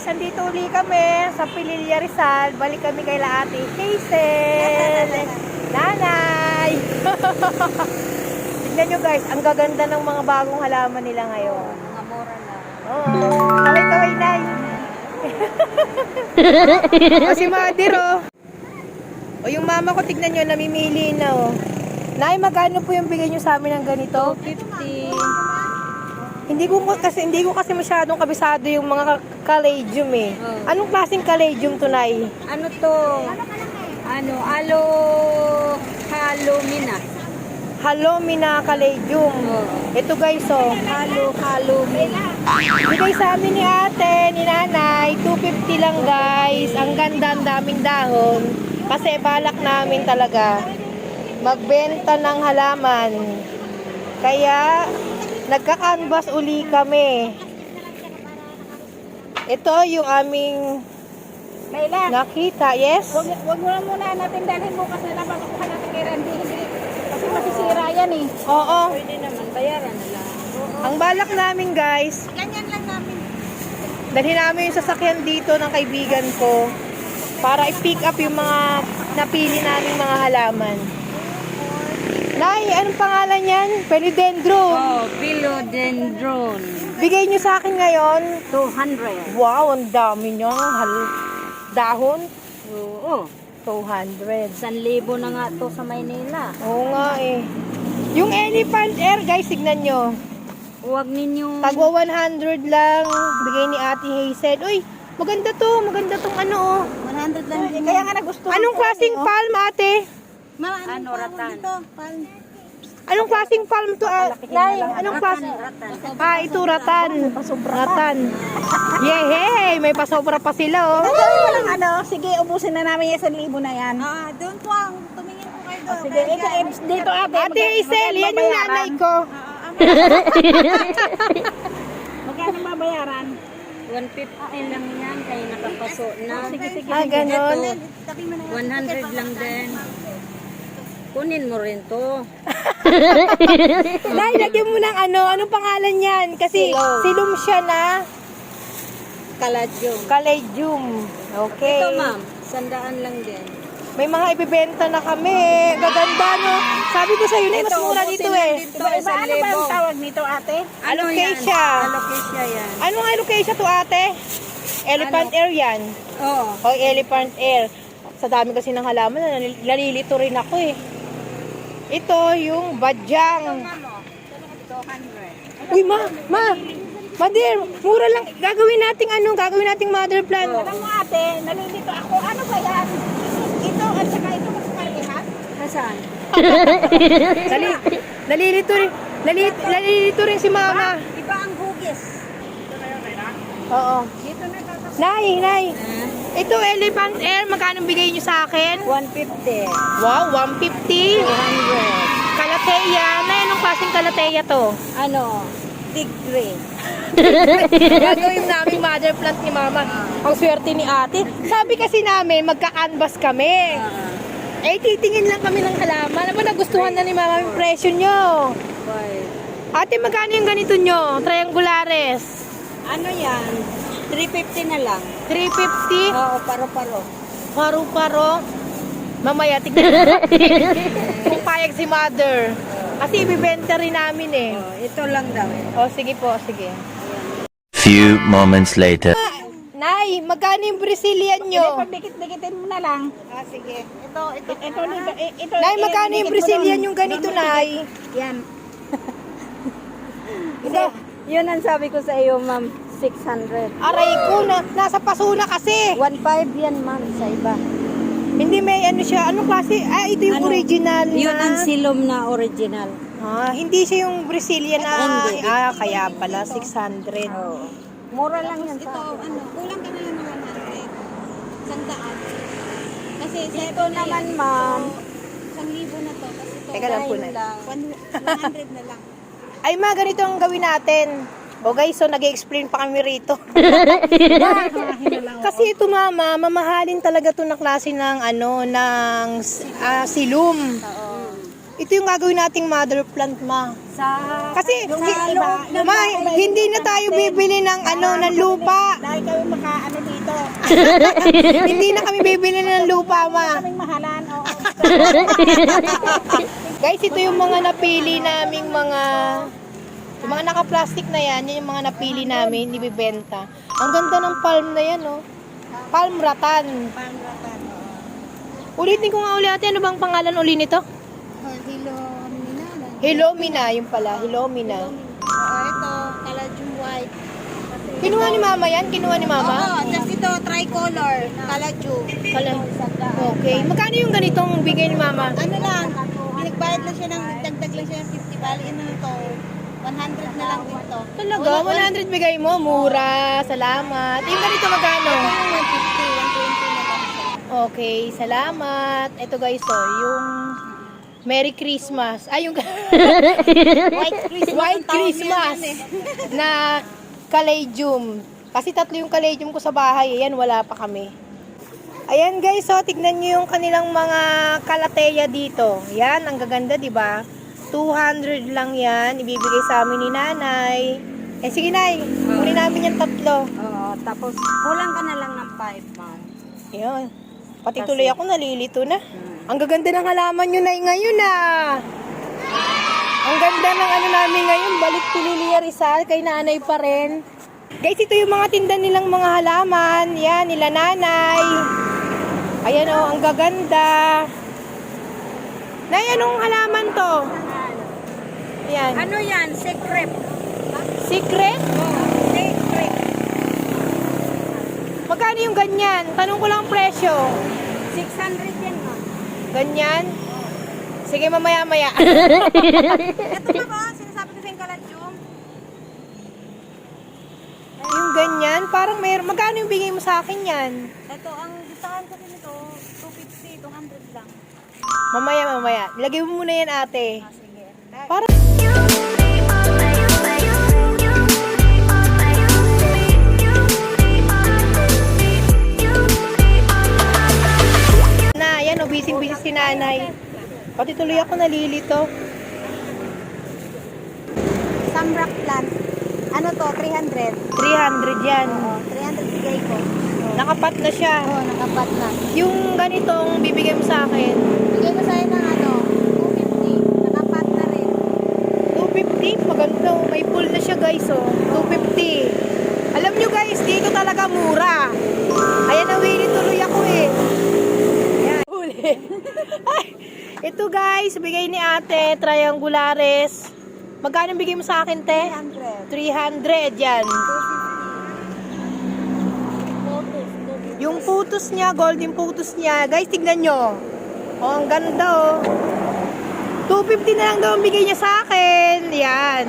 andito uli kami sa Pililla Rizal. Balik kami kay Ate Hazel. Nanay! Tignan nyo guys, ang gaganda ng mga bagong halaman nila ngayon. Mga mura lang. Oo. Kaway-kaway, Nay. O si Mother, oh. O yung mama ko, tignan nyo, namimili na, oh. Nay, magkano po yung bigay nyo sa amin ng ganito? 250. Hindi ko kasi masyadong kabisado yung mga caladium eh. Oh. Anong klaseng caladium to, Nay? Ano to? Halomina. Halomina caladium. Oh. Ito guys, oh. Halomina. Bigay sa amin ni ate, ni nanay, 250 lang guys. Ang ganda, ang daming dahon. Kasi balak namin talaga magbenta ng halaman. Kaya nagka-canvas uli kami. Ito yung aming Layla, nakita, yes? wag mo na muna natin dalhin mo kasi napakuha natin kay Randy. Kasi masisira yan eh. Oo. Pwede naman, bayaran na lang. Ang balak namin guys, Ganyan lang namin. dalhin namin yung sasakyan dito ng kaibigan ko para i-pick up yung mga napili namin mga halaman. Nay, anong pangalan yan? Philodendron. Oh, philodendron. Bigay nyo sa akin ngayon. 200. Wow, ang dami nyo. Dahon. Oo. 200. 1,000 na nga to sa Maynila. Oo nga eh. Yung elephant ear, guys, tignan nyo. Huwag ninyong... Tagwa 100 lang. Bigay ni Ate Hazel. Uy, maganda to. Maganda tong ano oh. 100 lang din. Kaya nga nagustuhan. Anong klaseng palm, ate? Ano, ratan? Anong klaseng palm to? Nay, anong klaseng? Ah, ito ratan. Ratan. Yehey, may pasobra pa sila oh. Sige, ubusin na namin yung 1,000 na yan. Doon po ang tumingin po kayo doon. Sige, dito ate. Ate Hazel, yan yung nanay ko. Magkano babayaran? 150 lang yan, kaya nakapaso na. Sige, sige. Ah, ganon. 100 lang din. Kunin mo rin to. Nay, lagyan mo ng ano. Anong pangalan yan? Kasi Silom. silom siya na Kaladyo. caladium. Okay. Ito ma'am, 100 lang din. May mga ibibenta na kami. Gaganda, no? Sabi ko sa'yo na, mas mura dito eh. Iba, ano ba ang tawag nito ate? Alocasia. Alocasia yan. Anong alocasia to, ate? Elephant ear yan. Oo. O, elephant ear. Sa dami kasi ng halaman, nalilito rin ako eh. Ito yung badyang. 200. Uy, Madir, mura lang. Gagawin nating mother plant. Alam mo ate, nalilito ako. Ano ba yan? Ito at saka ito magparehas? Nasaan? Nalilito rin si mama. Iba ang hugis. Oo. Dito na kakasama. Nay. Ito, elephant air. Magkano bigay nyo sa akin? 150. Wow, 150. 200. Kalateya. Nay, anong klaseng kalateya to? Ano? Tigre. Gagawin namin mother plant ni mama. Ang swerte ni ate. Sabi kasi namin, magka-canvas kami. Eh, titingin lang kami ng halaman. Alam mo, nagustuhan na ni mama yung presyo nyo. Ate, magkano yung ganito nyo? Triangulares. Ano yan? 350 na lang. 350. Oo, paro-paro. Paro-paro. Mamaya, tignan kung payag si mother. Kasi ibibenta rin namin eh. Oh, ito lang daw. O, sige po, sige. Few moments later. Nay, magkano yung Brazilian nyo? Pagdikit-dikitin mo na lang. Ah, sige. Ito. Nay, magkano yung Brazilian yung ganito, Nay? Yan. Yun ang sabi ko sa iyo, ma'am. 600. Aray ko, nasa paso na kasi. 1.5 yan, ma'am, sa iba. Hindi may ano siya. Anong klase? Ah, ito yung Ano? original na. Yun ang silom na original. Ah, hindi siya yung Brazilian na. Hindi. Ah, kaya pala 600. Oo. Mura lang yan Ito, sa akin. kulang ka na lang ng 100. Sandaan. Kasi Ito naman, ma'am. 1,000 na to. Kasi ito, Teka lang po, Nay. 100 na lang. Ay, ganito ang gawin natin. O guys, so nag-explain pa kami rito. Kasi ito mama, mamahalin talaga to na klase ng ano, ng silum. Ito yung gagawin nating mother plant, ma. Sa Kasi yung iba, hindi na tayo bibili ng ng lupa. dahil kami makaano dito. Hindi na kami bibili ng lupa, ma. Kaming mahalan. Oo. Guys, ito yung mga napili naming yung mga naka-plastic na yan yung mga napili namin, ibibenta. Ang ganda ng palm na yan, oh. Palm rattan. Pangratan. Ulitin ko nga ulit ate, ano bang pangalan uli nito? Hilomina. Hilomina, yung pala, Hilomina. Oo, ito, Caladium White. Kinuha ni mama yan? Kinuha ni mama? Oo, tapos ito, tricolor, Caladium. Okay. Magkano yung ganitong bigay ni mama? Ano lang, binagbayad lang siya ng, dagdag lang siya ng 50, bali ano to, 100 na lang dito. Talaga? 100 bigay mo? Mura. Salamat. Yung ganito magkano? 150, 120 na lang siya. Okay, salamat. Ito guys, oh, yung Merry Christmas. Ay, yung White Christmas. White ang tawag Christmas niya yan eh. na Caladium. Kasi 3 yung Caladium ko sa bahay. Ayan, wala pa kami. Ayan guys, oh, tignan nyo yung kanilang mga kalateya dito. Yan, ang gaganda, di ba? 200 lang yan. Ibibigay sa amin ni nanay. Eh, sige nay, kunin namin yung 3. Oo, tapos kulang ka na lang ng 5 months. Ayan. Pati tuloy ako nalilito na. Ang gaganda ng halaman nyo na ngayon ah. Ang ganda ng namin ngayon. Balik Pililia Rizal kay nanay pa rin. Guys, ito yung mga tinda nilang mga halaman. Yan, nila nanay. Ayan oh, ang gaganda. Nay, anong halaman to? Yan. Ano yan? Secret. Secret? Secret. Magkano yung ganyan? Tanong ko lang presyo. 600 yan ha. Ganyan? Sige, mamaya-maya. Ito ba ba? Sinasabi ko sa yung Caladium? Yung ganyan, parang magkano yung bigay mo sa akin yan? Ito, ang gustahan ko din ito, 250, 200 lang. Mamaya. Ilagay mo muna yan, ate. Sige. Para na, yan, busy si nanay. Pati tuloy ako nalilito. Samrak plant. Ano to? 300. 300 yan. Oo, 300 bigay ko. Nakapat na siya. Oo, nakapat na. Yung ganitong bibigay mo sa akin, Bigay ko sa'yo ng 250. Nakapat na rin. 250. Maganda. May pool na siya guys. Oh. 250. Alam nyo guys, dito talaga mura. Ayan, nawili tuloy ako eh. Ayan. Huli. Ay, ito guys, bigay ni ate, triangulares. Magkano bigay mo sa akin, te? 300. 300 yan. Yung putos niya, golden putos niya. Guys, tignan nyo. Oh, ang ganda oh. 250 na lang daw ang bigay niya sa akin. Yan.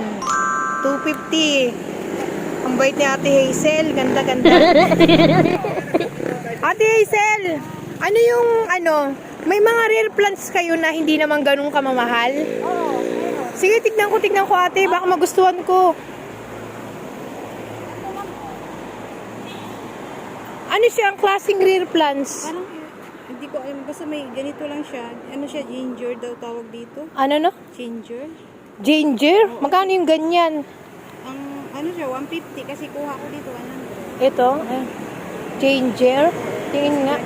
250. Ang bait ni Ate Hazel. Ganda-ganda. Ate Hazel, ano yung may mga rare plants kayo na hindi naman ganun kamamahal? Oo. Sige, tignan ko ate. Baka magustuhan ko. Ano siya ang klaseng rare plants? Parang, hindi ko alam. Basta may ganito lang siya. Ano siya? Ginger daw tawag dito. Ano no? Ginger. Ginger? Magkano yung ganyan? Ang ano siya? 150 kasi kuha ko dito 100. Ito? Ginger? Tingin nga.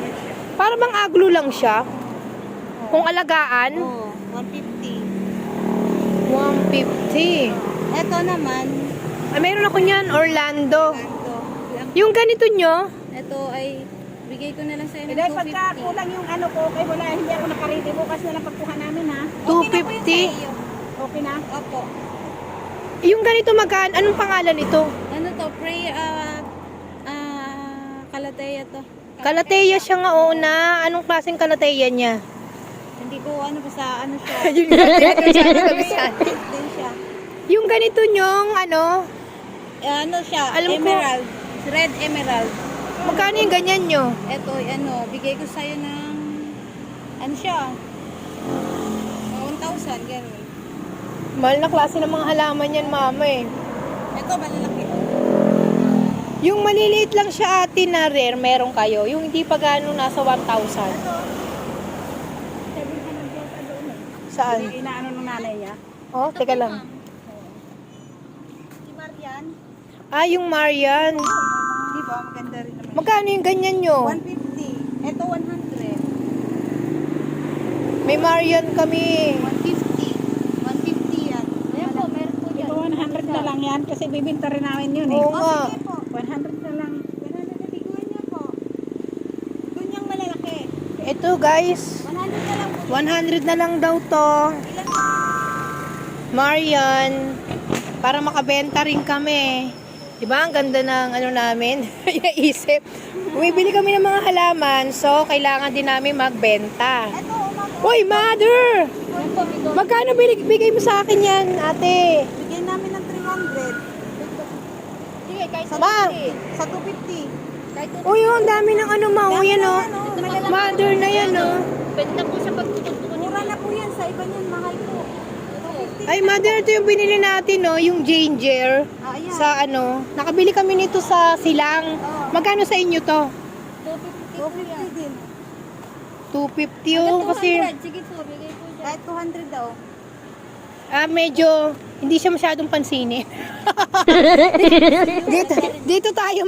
Para bang aglo lang siya? Kung alagaan? Oo, 150. 150. Ito naman, Ay, mayroon ako niyan, Orlando. ito. Yung ganito nyo, Ito ay, bigay ko na lang sa'yo ng Dahil pagka 250. kulang yung ano ko, kay wala, hindi ako nakaredy bukas na lang pagkuha namin ha. Okay na po yun sa 250. iyo. Okay na? Opo. Yung ganito magkano? Anong pangalan nito? Ano to? Kalateya to. Kalateya siya nga, oo na. Anong klaseng kalateya niya? Hindi ko basta ano siya. Yun nga, kabisado. Din siya. Yung ganito nyong, Ano siya? Alam ko. Emerald. Red emerald. magkano yung ganyan nyo? Ito, bigay ko sa'yo ng, ano siya? Mga 1,000, gano'n. Mahal na klase ng mga halaman yan, mama eh. Ito, malalaki. Yung maliliit lang siya ate na rare, meron kayo. Yung hindi pa gano'ng nasa 1,000. Saan? Inaano ng nanay niya. Oh, teka lang. Si Marian. Ah, yung Marian. Di ba? Maganda rin naman. Magkano yung ganyan nyo? 150. Ito 100. May Marian kami. 150. 150 yan. Ayan po, meron po dyan. Ito 100 na lang yan kasi bibinta rin namin yun eh. Oo nga. Sige po. 100 na lang. 100 na biguan niya po. Doon yung malalaki. Ito guys, 100 na lang po. 100 na lang daw to. Ilan? Marian. Para makabenta rin kami. Diba? Ang ganda ng ano namin. Inaisip. Bumibili kami ng mga halaman. So, kailangan din namin magbenta. Ito, umang. Uy, mother! Magkano bigay mo sa akin yan, ate? Bigyan namin ng 300. Sige, kahit sa Ma! Sa 250. Uy, oh, ang dami ng ano, ma. Oh, yan, oh. Mother na yan, oh. Pwede na po siya pagtututukan niyo. Mura na po yan. Sa iba niyan, mahal po. 250. Ay, mother, ito yung binili natin, no? Yung ginger. Ah, ayan. Sa ano, nakabili kami nito sa Silang. Magkano sa inyo to? 250 din. 250 oh, kasi Sige po, bigay po dyan. Kahit 200 daw. medyo hindi siya masyadong pansinin. dito tayo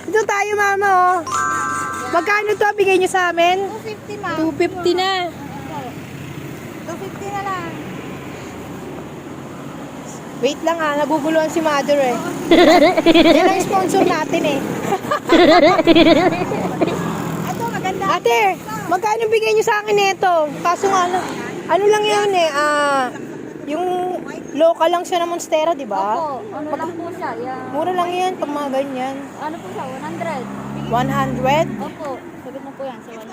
dito tayo mama oh. Magkano to bigay niyo sa amin? 250 ma. 250 na. 250 na lang. Wait lang ah, naguguluhan si mother eh. Yan ang sponsor natin eh. Ito, maganda. Ate, magkano bigay niyo sa akin nito? Kaso nga ano lang yun eh, yung local lang siya ng Monstera, di ba? Opo, ano lang po siya. Yan. Mura lang yan pag mga ganyan. Ano po siya, 100. 100? Opo, sagot mo po yan sa 100.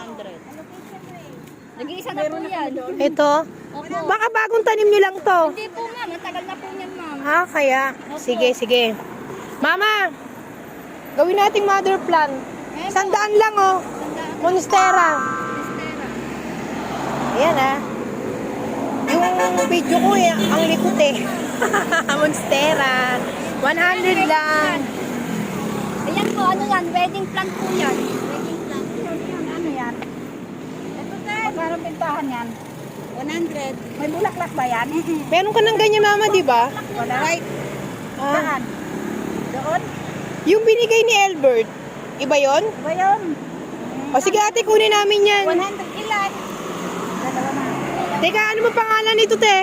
Nag-iisa na po yan. Ito? Opo. Baka bagong tanim niyo lang to. Hindi po ma'am, matagal na po yan ma'am. Ah, kaya. Sige, sige. Mama, gawin nating mother plan. 100 lang oh. Monstera. Ayan ah. Yung video ko eh, ang likot eh. Monstera. 100 lang. Ayan po, ano yan, wedding plant po yan. Wedding plant. Ano yan? Ito, sir. Magkano pintahan yan? 100. May bulaklak ba yan? Meron ka ng ganyan mama, di ba? Wala. Right. Ah, Saan? Doon? yung binigay ni Albert, iba yon? Ba yun? O sige ate, kunin namin yan. 100 ilan? Dalawa na. Teka, ano ba pangalan nito te?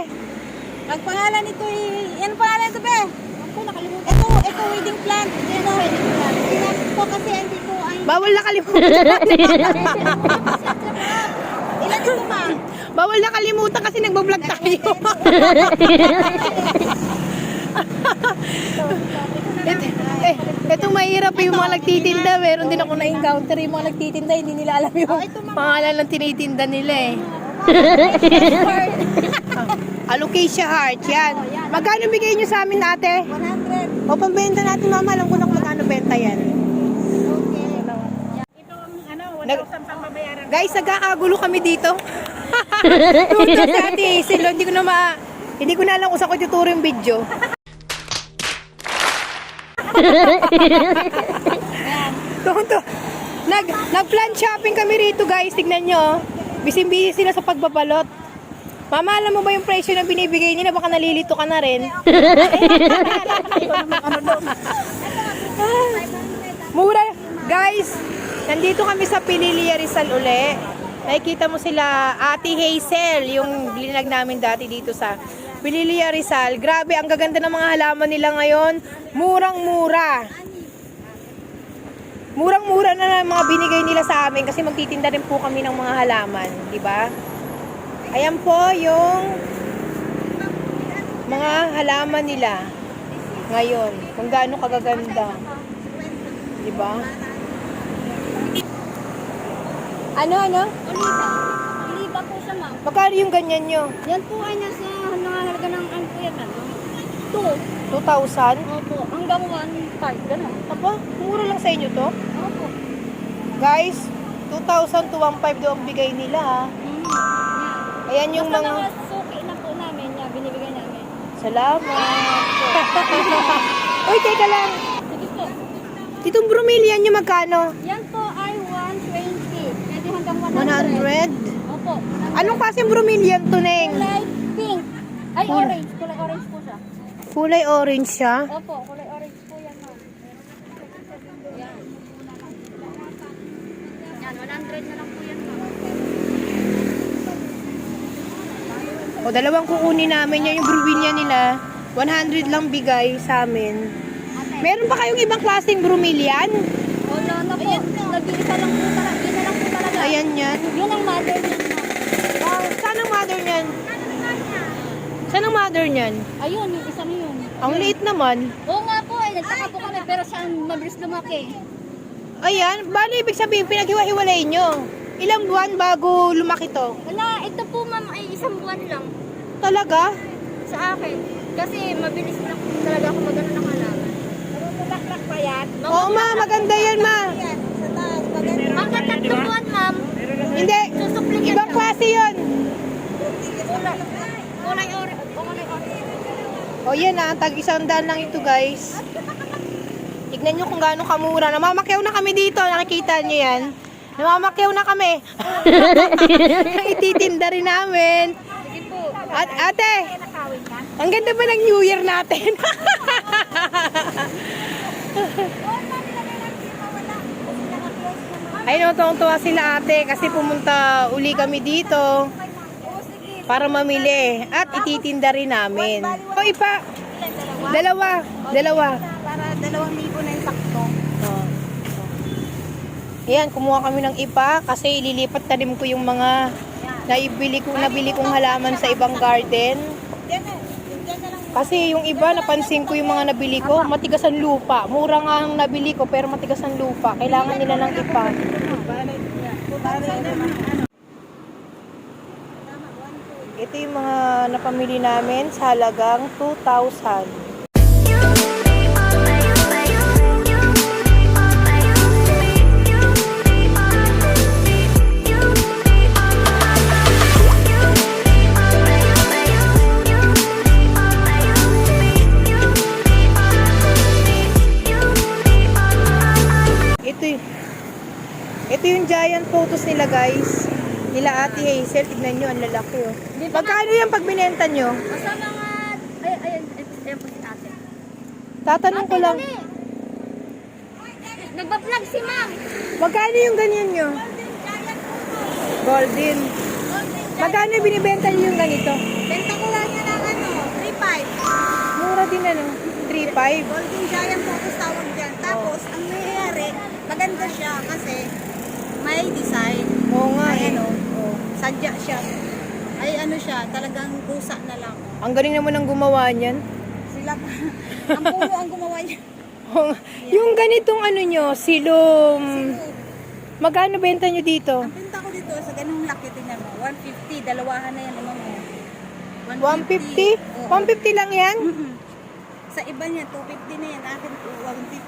Ang pangalan nito yan ang pangalan ito, be? Ako, nakalimutan. Ito wedding plant. Ito wedding plant. Sinabit ko kasi hindi ko ay... Bawal na kalimutan. Ilan ito, ma? Bawal na kalimutan kasi nagbablog tayo. Ito mahirap yung mga nagtitinda. Meron din ako na-encounter yung mga nagtitinda. Hindi nila alam yung pangalan ng tinitinda nila eh. Alocasia Heart, yan. Magkano bigay nyo sa amin ate? 100. O pambenta natin mama, alam ko na kung magkano benta yan. Okay. Ito ang ano, 1,000 Nag- pang babayaran. Guys, nagkakagulo kami dito. Tuto si Ate Hazel, hindi ko na alam kung saan ko tuturo yung video. Tuto. Nag-plan shopping kami rito guys, tignan nyo. Busy-busy sila sa pagbabalot. Mama, alam mo ba yung presyo na binibigay nila? Baka nalilito ka na rin. Mura. Guys, nandito kami sa Pililia Rizal uli. Nakikita mo sila, Ate Hazel, yung linag namin dati dito sa Pililia Rizal. Grabe, ang gaganda ng mga halaman nila ngayon. Murang-mura. Murang-mura na mga binigay nila sa amin kasi magtitinda rin po kami ng mga halaman, di ba? Ayan po yung mga halaman nila ngayon. Kung gaano kagaganda. Di ba? Ano? Oliba po siya ma'am. Magkano yung ganyan nyo? Yan po ay nasa nangangalga ng ano po yan, ano? 2. 2,000? Opo, hanggang 1,500, gano'n. Aba, mura lang sa inyo to? Opo. Guys, 2,000 to 1,500 daw ang bigay nila ha. Yan. Ayan yung Basta mga... mga suki na po namin, yan, binibigay namin. Salamat. Uy, teka lang. Sige po. Itong bromelian nyo magkano? Yan po ay 120. Pwede hanggang 100. 100? Opo. Anong klaseng bromelian to, Neng? Kulay Ay, orange. Kulay orange po siya. Kulay orange siya. Opo, kulay orange po yan, ma'am. Yan. Yan, 100 na lang po yan, ma'am. O, dalawang kukunin namin yan, yung Bruwinia nila. 100 lang bigay sa amin. Meron ba kayong ibang klaseng bromelian? Wala na po. Nag-iisa lang po talaga. Yun na lang po talaga. Ayan yan. Yun ang mother niyan, ma'am. Saan ang mother niyan? Saan ang mother niyan? Ayun, yung isa na yun. Ang liit naman. Oo nga po eh. Nagtaka po kami. Pero siya ang mabilis lumaki. Ayan, bali ibig sabihin pinaghiwa-hiwalay nyo. Ilang buwan bago lumaki to? Wala, ito po ma'am ay isang buwan lang Talaga? sa akin. Kasi mabilis lang po talaga ako magano ng halaman. Pero bulaklak pa yan. Oo ma, maganda yan ma. Hanggang 3 buwan ma'am. Hindi, Susuplikan ibang klase yun. Kulay orange. Kulay orange. O yan ah, tag 100 lang ito guys. Tignan nyo kung gaano kamura. Namamakyaw na kami dito, nakikita nyo yan. Namamakyaw na kami. Ititinda rin namin. Sige po. At ate, ang ganda ba ng New Year natin? Ay, tuwang-tuwa sila ate kasi pumunta uli kami dito para mamili at ititinda rin namin. O ipa, dalawa. Para 2,000 na yung sakto. Oh. Ayan, kumuha kami ng ipa kasi ililipat tanim ko yung mga nabili kong halaman sa ibang garden. Kasi yung iba, napansin ko yung mga nabili ko, matigas ang lupa. Mura nga ang nabili ko, pero matigas ang lupa. Kailangan nila ng ipa. Ito yung mga napamili namin sa halagang 2,000. Ito yung giant photos nila guys. Nila Ate Hazel. Tignan nyo, ang lalaki oh. Magkano yan pag binenta nyo? Basta mga... Ayan po si ate. Tatanong ko lang. Nagpa-vlog si ma'am. Magkano yung ganyan nyo? Golden. Magkano yung binibenta nyo yung ganito? Benta ko lang yan ng 3,500. Mura din ano? 3,500. Golden Giant focus tawag dyan. Tapos, ang nangyayari, maganda siya kasi may design. Oo nga eh. Ayan o. Sadya siya. Ay ano siya, talagang kusa na lang. Ang galing naman ang gumawa niyan. Sila pa. Ang puno ang gumawa niya. Yung ganitong ano nyo, silom. Magkano benta nyo dito? Ang pinta ko dito sa ganung laki, tingnan mo. 150, dalawahan na yan naman mo. 150? 150 lang yan? Sa iba niya, 250 na yan. Akin,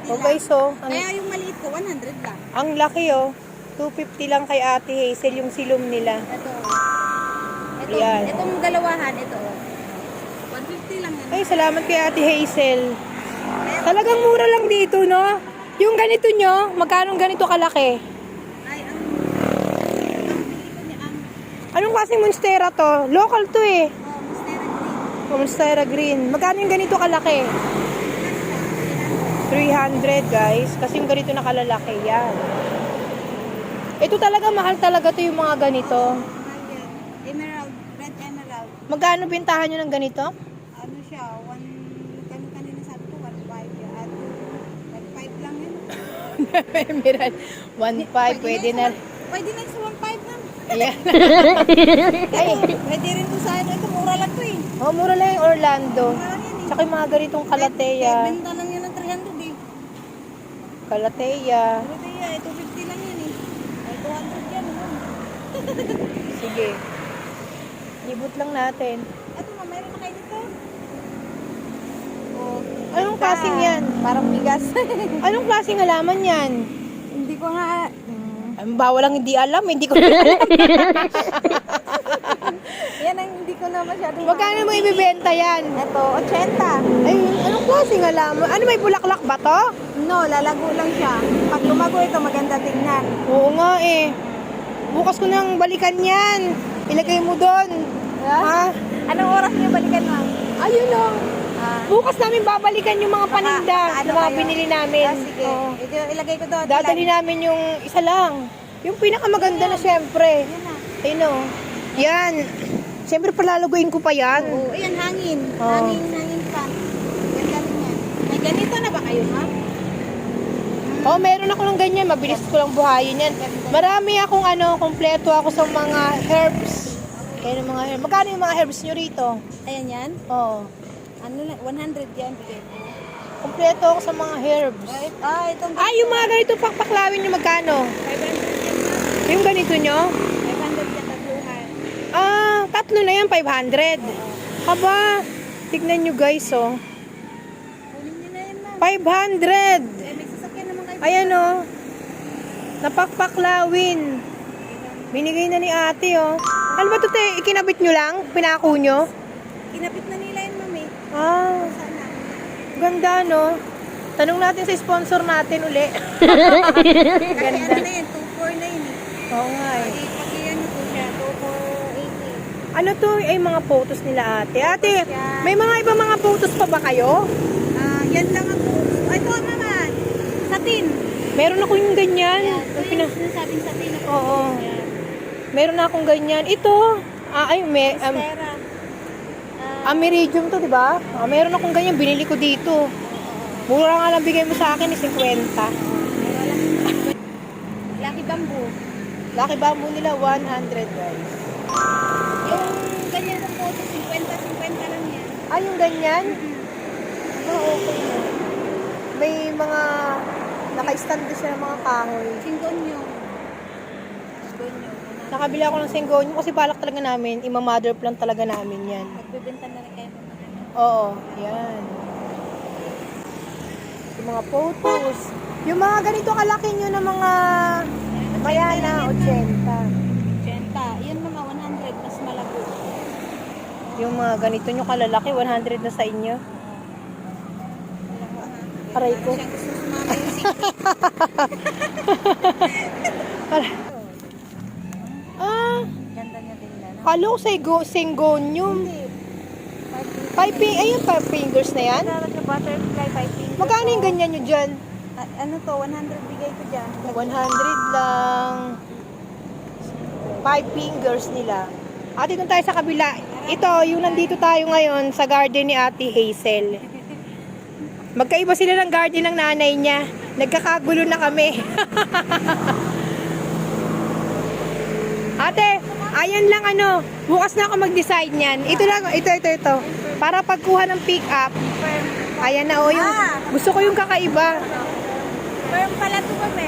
150 Okay, lang. so, Kaya yung maliit ko, 100 lang. ang laki oh. 250 lang kay Ate Hazel yung silom nila. Ito. Yan. Itong dalawahan, ito. 150 lang yan. Ay, salamat kay Ate Hazel. Talagang mura lang dito, no? Yung ganito nyo, magkano ganito kalaki? Ay, ang bili ko niya, Anong klaseng monstera to? Local to eh. Monstera Green. Monstera Green. Magkano yung ganito kalaki? 300 guys. Kasi yung ganito na kalalaki. Yan. Ito talaga, mahal talaga to yung mga ganito. Emerald, red emerald. Magkano bintahan nyo ng ganito? Ano siya, kanina sabi ko, 1.5 yan. At 1.5 lang yun. Emerald. 1.5. Pwede na. Pwede na sa 1.5 na. Ayan. Ay, Pwede rin to sa ano, ito mura lang to eh. oh, mura lang yung Orlando. Mura lang yan eh. Tsaka yung mga ganitong kalateya. Benta lang yan ng 300 eh. Kalateya. Pwede yan, 250 lang yan eh. Ay, 200 yan. Sige. Libot lang natin. Ito ma, mayroon na kayo dito? Oh, Anong klaseng yan? parang bigas. Anong klaseng halaman yan? Hindi ko nga, Ang bawal lang hindi alam. Hindi ko alam. yan ang hindi ko na masyadong Magkano mo ibibenta yan? Ito, 80. Ay, anong klaseng halaman? Ano, may bulaklak ba to? No, lalago lang siya. Pag lumago ito, maganda tingnan. Oo nga eh. Bukas ko nang balikan yan. Ilagay mo doon. Ha? Anong oras niyo balikan, ma'am? Ayun o. Ah, Bukas namin babalikan yung mga paninda ano na mga kayo? binili namin. sige. Oo. Ito, ilagay ko doon. Dadali namin yung isa lang. Yung pinakamaganda na syempre. Yan na. Ayun o. Yan. Siyempre palalaguin ko pa yan. Oo, ayan, hangin. Oo. Hangin pa. Ganda rin yan. May ganito na ba kayo, ma'am? Oh, meron ako ng ganyan. Mabilis ko lang buhayin yan. Marami akong kompleto ako sa mga herbs. Kaya mga herbs. Magkano yung mga herbs nyo rito? Ayan yan. Oo. Ano na, 100 yan. Bigay ko. Kompleto ako sa mga herbs. Itong Yung mga ganito pakpaklawin nyo magkano? 500 yan, ma'am. Yung ganito nyo? 500 yan, tatluhan. Tatlo na yan, 500. Haba, tignan nyo guys, oh. Kunin niyo na yan, ma'am. 500. May sasakyan naman kayo. Ayan, oh. Napakpaklawin. Binigay na ni ate, oh. Ano ba ito, te? Ikinabit nyo lang? Pinako nyo? Kinapit na nila yan, ma'am eh. Sana. Ganda, no? Tanong natin sa sponsor natin uli. Kasi ano na yan, 2.4 na yun eh. Oo nga, eh. Pag yan po siya, 2.480. Ano to? Ay, mga photos nila ate. Ate, may mga ibang mga photos pa ba kayo? Yan lang ang po. Ito, mama. Satin. Meron ako yung ganyan. Yan. Yung Ito pina- yung sinasabing satin na po. Oo. Yan. Meron na akong ganyan. Ito. Pera. Ameridium to, di ba? Meron akong ganyan. Binili ko dito. Mura nga lang bigay mo sa akin, 50. Lucky bamboo. Laki bamboo nila, 100 guys. Yung ganyan na po, 50 lang yan. Yung ganyan? Okay na. May mga naka-stand din siya ng mga kahoy. Singgonyo. Nakabili ako ng singgonyo kasi balak talaga namin, ima-mother plant talaga namin yan. Magbibenta na rin kayo ng mga ano. Oo, yan. Yung mga photos. Yung mga ganito kalaki nyo ng mga mayana, 80. 80. Yun mga 100, mas malago. Yung mga ganito nyo kalalaki, 100 na sa inyo. Aray ko. Siya gusto sumama yung singgonyo. Ganda niya din na. Kalo ko singonium. 5 fingers na yan? Talaga butterfly, 5 fingers. Magkano yung ganyan nyo dyan? Ano to, 100 bigay ko dyan. 100 lang. 5 fingers nila. Ate, doon tayo sa kabila. Ito, yung nandito tayo ngayon sa garden ni Ate Hazel. Magkaiba sila ng garden ng nanay niya. Nagkakagulo na kami. Ate, ayan lang bukas na ako mag-decide niyan. Ito lang, ito. Para pagkuha ng pick up. Ayan na, yung gusto ko yung kakaiba. Firm pala to ba, be?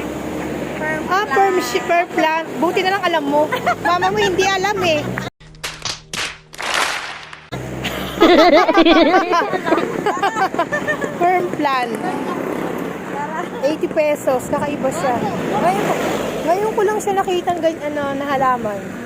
Per plant. Buti na lang alam mo. Mama mo hindi alam eh. Firm plan. 80 pesos. Kakaiba siya. Ngayon ko lang siya nakita ng ganyan na halaman.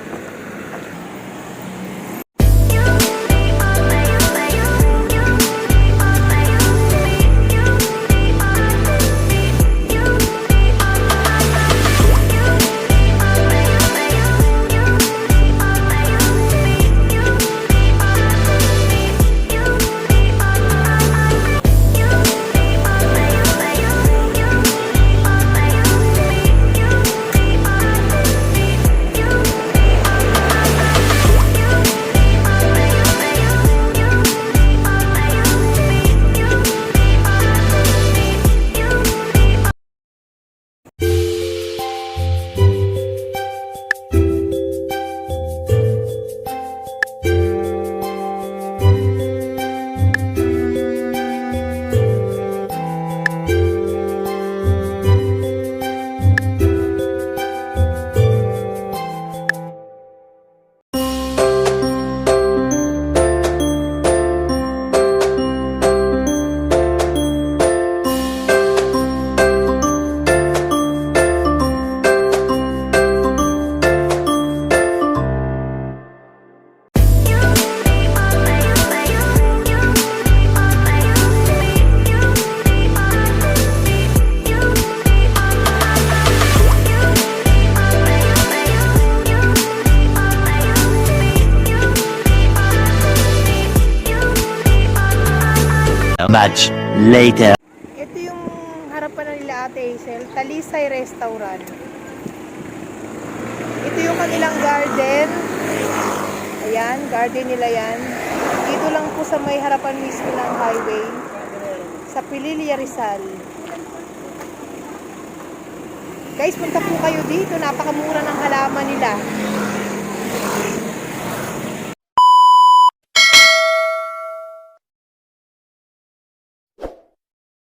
Much later. Ito yung harapan na nila Ate Hazel, Talisay Restaurant. Ito yung kanilang garden. Ayan, garden nila yan. Dito lang po sa may harapan mismo ng highway. Sa Pililla, Rizal. Guys, punta po kayo dito. Napakamura ng halaman nila.